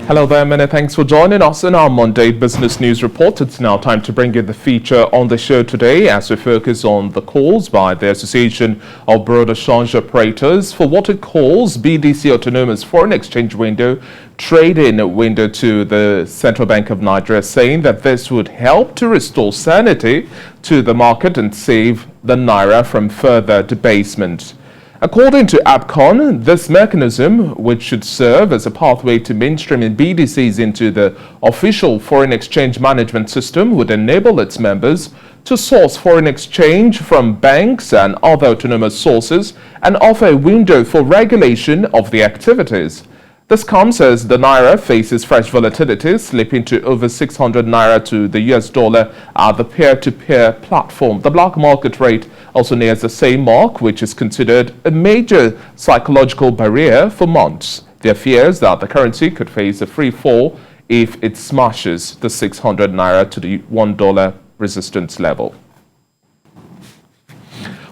Hello there, many thanks for joining us in our Monday Business News Report. It's now time to bring you the feature on the show today as we focus on the calls by the Association of Broad Exchange Operators for what it calls BDC Autonomous Foreign Exchange Window Trading Window to the Central Bank of Nigeria, saying that this would help to restore sanity to the market and save the Naira from further debasement. According to ABCON, this mechanism, which should serve as a pathway to mainstreaming BDCs into the official foreign exchange management system, would enable its members to source foreign exchange from banks and other autonomous sources and offer a window for regulation of the activities. This comes as the Naira faces fresh volatility, slipping to over 600 Naira to the US dollar at the peer-to-peer platform. The black market rate also nears the same mark, which is considered a major psychological barrier for months. There are fears that the currency could face a free fall if it smashes the 600 Naira to the $1 resistance level.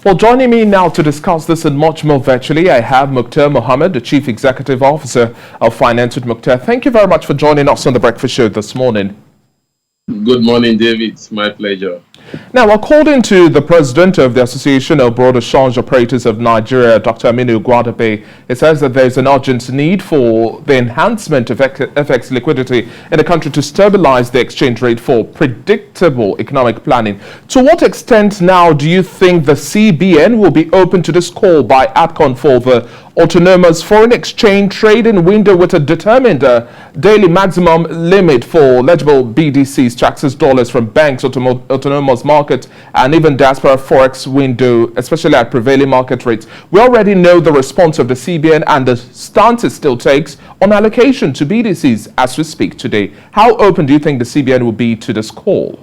Well, joining me now to discuss this and much more virtually, I have Mukhtar Mohammed, the Chief Executive Officer of Finance with Mukhtar. Thank you very much for joining us on the Breakfast Show this morning. Good morning, David. It's my pleasure. Now, according to the president of the Association of Broad Exchange Operators of Nigeria, Dr. Aminu Gwadabe, it says that there is an urgent need for the enhancement of FX liquidity in the country to stabilize the exchange rate for predictable economic planning. To what extent now do you think the CBN will be open to this call by ABCON for the autonomous foreign exchange trading window with a determined daily maximum limit for legible BDCs to access dollars from banks, autonomous market, and even diaspora forex window, especially at prevailing market rates? We already know the response of the CBN and the stance it still takes on allocation to BDCs as we speak today. How open do you think the CBN will be to this call?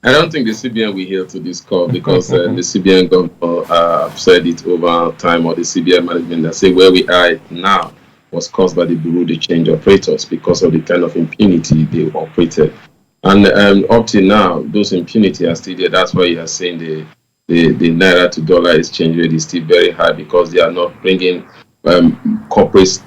I don't think the CBN will hear to this call because the CBN governor said it over time, or the CBN management that say where we are now was caused by the Bureau de Change operators because of the kind of impunity they operated. And up to now, those impunity are still there. That's why you are saying the Naira to dollar exchange rate is still very high, because they are not bringing corporate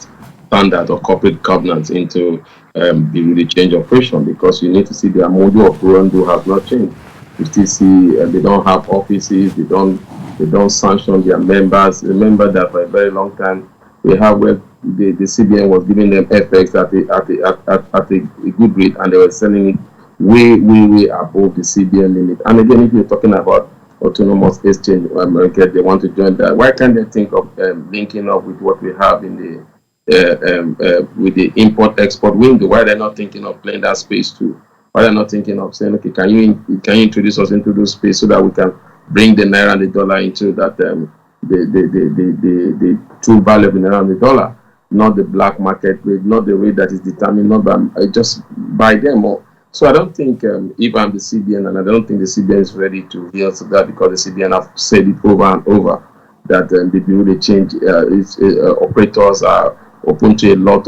standard or corporate governance into the change operation, because you need to see their model of Burundi has not changed. You still see they don't have offices, they don't sanction their members. Remember that for a very long time they have where the CBN was giving them FX at a good rate, and they were selling it way above the CBN limit. And again, if you're talking about autonomous exchange market, they want to join that. Why can't they think of linking up with what we have in the with the import-export window? Why they're not thinking of playing that space too? Why they're not thinking of saying, okay, can you introduce us into those space so that we can bring the Naira and the dollar into that the true value of the Naira and the dollar, not the black market rate, not the rate that is determined not by just by them. So I don't think if I'm the CBN, and I don't think the CBN is ready to hear to that, because the CBN have said it over and over that the Bureau de Change operators are open to a lot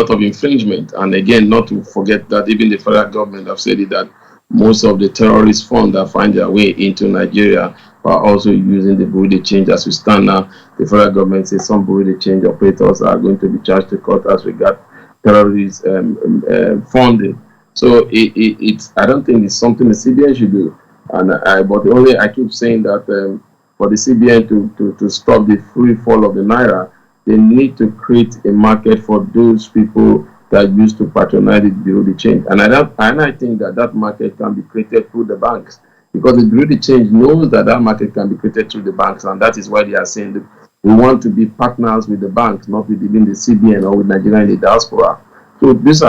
of infringement. And again, not to forget that even the federal government have said it, that most of the terrorist funds that find their way into Nigeria are also using the Bureau de Change. As we stand now, the federal government says some Bureau de Change operators are going to be charged to court as regard terrorist funding. So I don't think it's something the CBN should do. And but only I keep saying that for the CBN to stop the free fall of the Naira, they need to create a market for those people that used to patronize the Bureau de Change. And I think that market can be created through the banks, because the Bureau de Change knows that market can be created through the banks, and that is why they are saying that we want to be partners with the banks, not with even the CBN or with Nigeria in the diaspora. So that's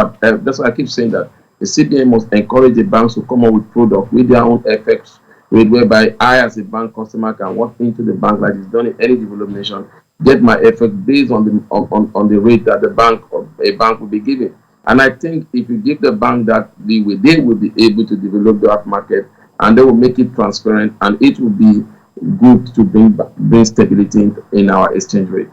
why I keep saying that the CBN must encourage the banks to come up with products with their own FX rate, whereby I, as a bank customer, can walk into the bank like it's done in any developed nation, get my FX based on the rate that a bank will be giving. And I think if you give the bank that leeway, they will be able to develop that market, and they will make it transparent, and it will be good to bring stability in our exchange rate.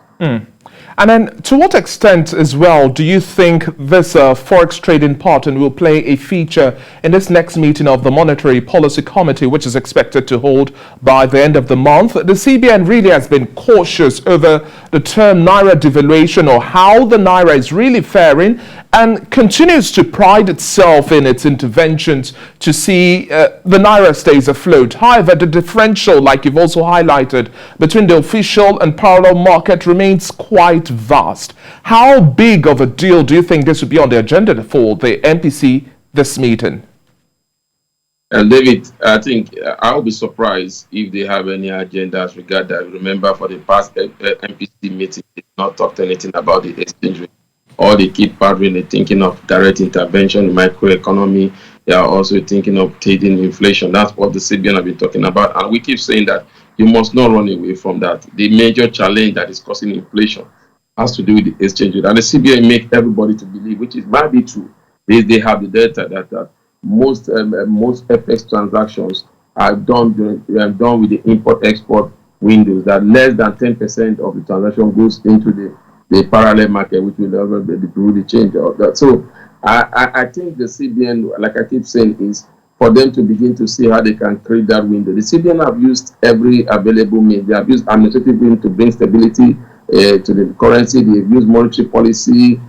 And then, to what extent as well do you think this forex trading pattern will play a feature in this next meeting of the Monetary Policy Committee, which is expected to hold by the end of the month? The CBN really has been cautious over the term Naira devaluation or how the Naira is really faring, and continues to pride itself in its interventions to see the Naira stays afloat. However, the differential, like you've also highlighted, between the official and parallel market remains quite vast. How big of a deal do you think this would be on the agenda for the MPC this meeting? And David, I think I'll be surprised if they have any agendas regarding that. Remember, for the past MPC meeting, they did not talk anything about the exchange rate. Or they keep really thinking of direct intervention in microeconomy. They are also thinking of taking inflation. That's what the CBN have been talking about. And we keep saying that you must not run away from that. The major challenge that is causing inflation has to do with the exchange rate. And the CBN make everybody to believe, which is might be true. They have the data that most FX transactions are done with the import-export windows, that less than 10% of the transaction goes into the parallel market, which will never be the change of that. So I think the CBN, like I keep saying, is for them to begin to see how they can create that window. The CBN have used every available means. They have used administrative means to bring stability to the currency. They've used monetary policy,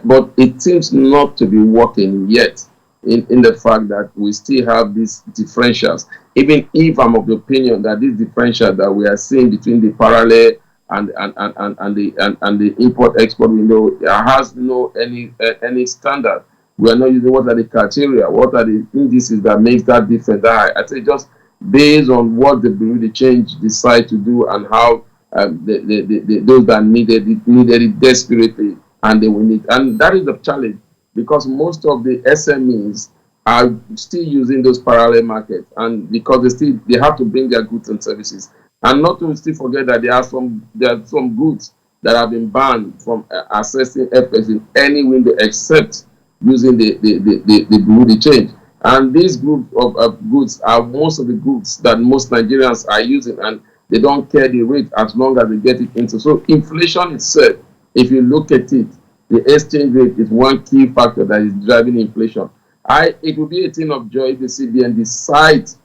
but it seems not to be working yet in the fact that we still have these differentials. Even if I'm of the opinion that these differentials that we are seeing between the parallel and the import-export window has no any standard. We are not using what are the criteria, what are the indices that makes that different. I say just based on what the Bureau de Change decide to do and how those that needed it desperately, and they will need, and that is the challenge, because most of the SMEs are still using those parallel markets, and because they have to bring their goods and services. And not to still forget that there are some goods that have been banned from accessing FX in any window except using the Bureau de Change. And these group of goods are most of the goods that most Nigerians are using, and they don't care the rate as long as they get it into. So inflation itself, if you look at it, the exchange rate is one key factor that is driving inflation. It will be a thing of joy if the CBN decides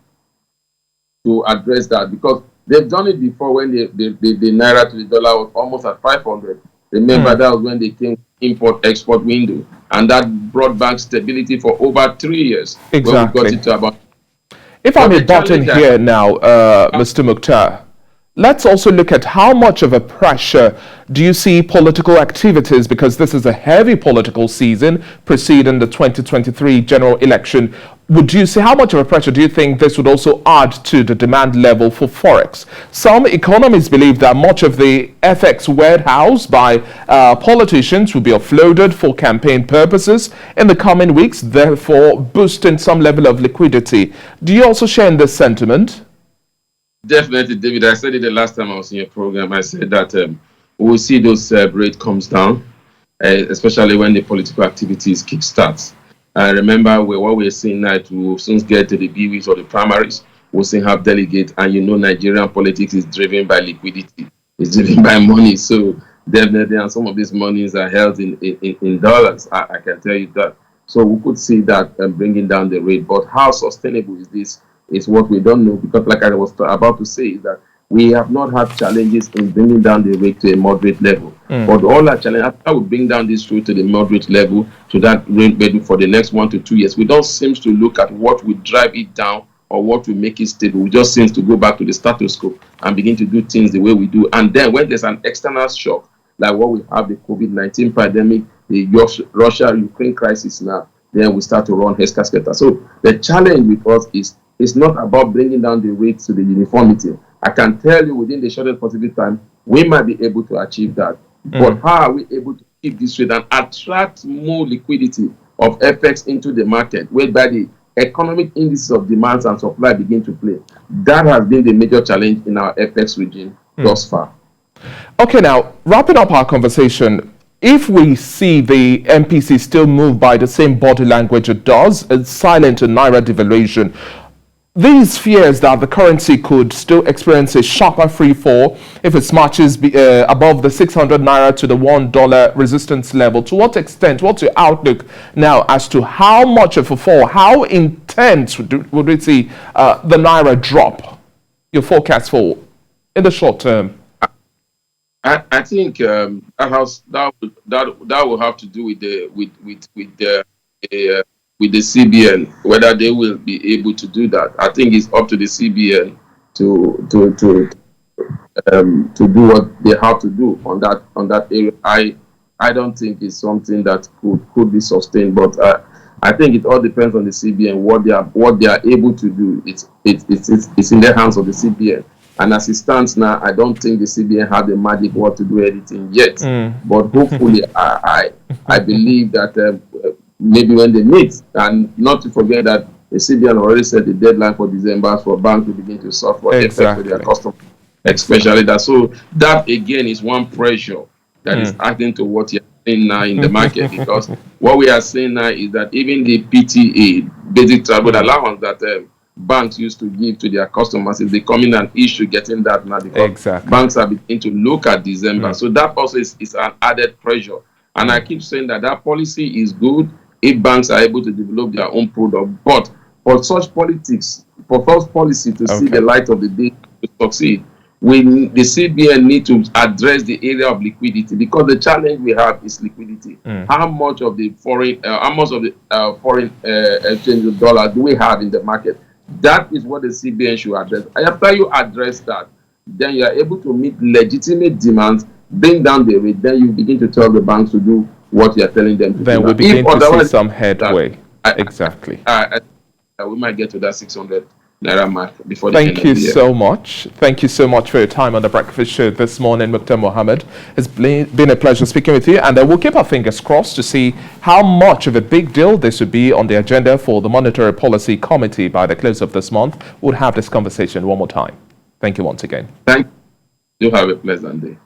to address that, because they've done it before when the Naira to the dollar was almost at 500. Remember, that was when they came import-export window, and that brought back stability for over 3 years. Exactly. When we got it to about. If I may butt in here now, Mr. Mukhtar, let's also look at how much of a pressure do you see political activities, because this is a heavy political season preceding the 2023 general election. Would you say, how much of a pressure do you think this would also add to the demand level for Forex? Some economists believe that much of the FX warehouse by politicians will be offloaded for campaign purposes in the coming weeks, therefore boosting some level of liquidity. Do you also share in this sentiment? Definitely, David. I said it the last time I was in your program. I said that we will see those rate comes down, especially when the political activities kickstarts. Remember, what we're seeing now, we will soon get to the BWs or the primaries. We'll soon have delegates, and Nigerian politics is driven by liquidity. It's driven by money. So definitely, and some of these monies are held in dollars. I can tell you that. So we could see that bringing down the rate. But how sustainable is this? Is what we don't know, because like I was about to say, is that we have not had challenges in bringing down the rate to a moderate level. But all our challenge, after we bring down this rate to the moderate level, to that rate level for the next 1 to 2 years, we don't seem to look at what will drive it down or what will make it stable. We just seem to go back to the status quo and begin to do things the way we do. And then when there's an external shock, like what we have, the COVID-19 pandemic, the Russia-Ukraine crisis now, then we start to run heskasket. So the challenge with us is, it's not about bringing down the rates to the uniformity. I can tell you within the shortest possible time, we might be able to achieve that. But how are we able to keep this rate and attract more liquidity of FX into the market, whereby the economic indices of demand and supply begin to play? That has been the major challenge in our FX regime thus far. Okay, now, wrapping up our conversation, if we see the MPC still move by the same body language it does, it's silent in Naira devaluation, these fears that the currency could still experience a sharper free fall if it smashes above the 600 naira to the $1 resistance level. To what extent, what's your outlook now as to how much of a fall, how intense would we see the naira drop? Your forecast for in the short term? I think that will have to do with the CBN, whether they will be able to do that. I think it's up to the CBN to do what they have to do on that area. I don't think it's something that could be sustained, but I think it all depends on the CBN what they are able to do. It's in the hands of the CBN. And as it stands now, I don't think the CBN has the magic word to do anything yet. But hopefully, I believe that maybe when they meet, and not to forget that the CBN already set the deadline for December for banks to begin to suffer the effect of their customers, especially that. So that again is one pressure that is adding to what you're seeing now in the market, because what we are seeing now is that even the PTA, basic travel allowance that banks used to give to their customers is becoming an issue getting that now, because banks are beginning to look at December. So that also is an added pressure. And I keep saying that policy is good if banks are able to develop their own product. But for such policy to see the light of the day to succeed, the CBN need to address the area of liquidity, because the challenge we have is liquidity. How much of the foreign exchange of dollar do we have in the market? That is what the CBN should address. And after you address that, then you are able to meet legitimate demands, bring down the rate, then you begin to tell the banks to do what you are telling them to do. Then we begin to see some headway. Exactly. We might get to that 600 naira mark before the end of the year. Thank you so much. Thank you so much for your time on the Breakfast Show this morning, Mukta Mohammed. It's been a pleasure speaking with you, and we'll keep our fingers crossed to see how much of a big deal this would be on the agenda for the Monetary Policy Committee by the close of this month. We'll have this conversation one more time. Thank you once again. Thank you. You have a pleasant day.